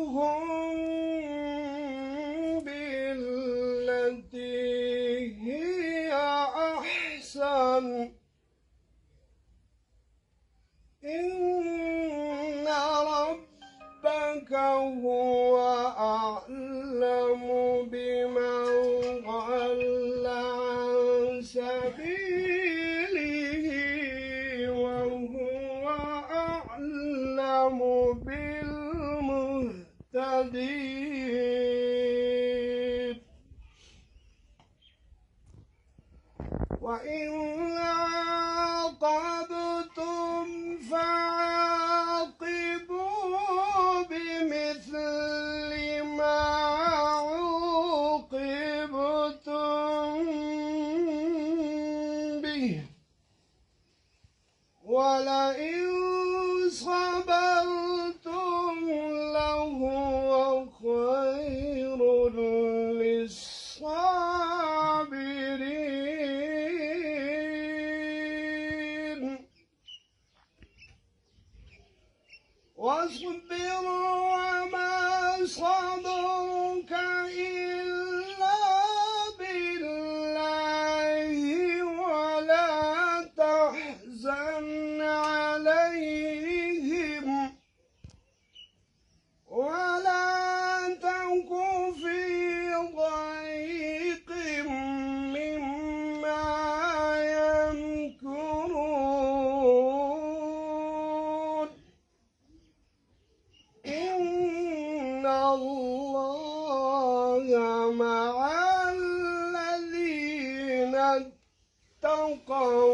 وجادلهم بالتي هي أحسن إن ربك هو أعلم بمن ضل عن سبيله وهو أعلم بالمهتدين وإن عاقبتم فعاقبوا بمثل ما عوقبتم به ولئن صبرتم لهو خير للصابرين واصبر وما صبرك إلا بالله ولا تحزن عليهم ولا تك في ضيق مما يمكرون إن الله مع الذين اتقوا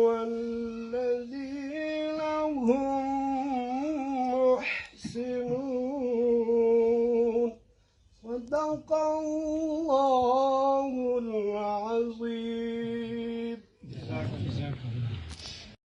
والذين هم محسنون صدق الله العظيم.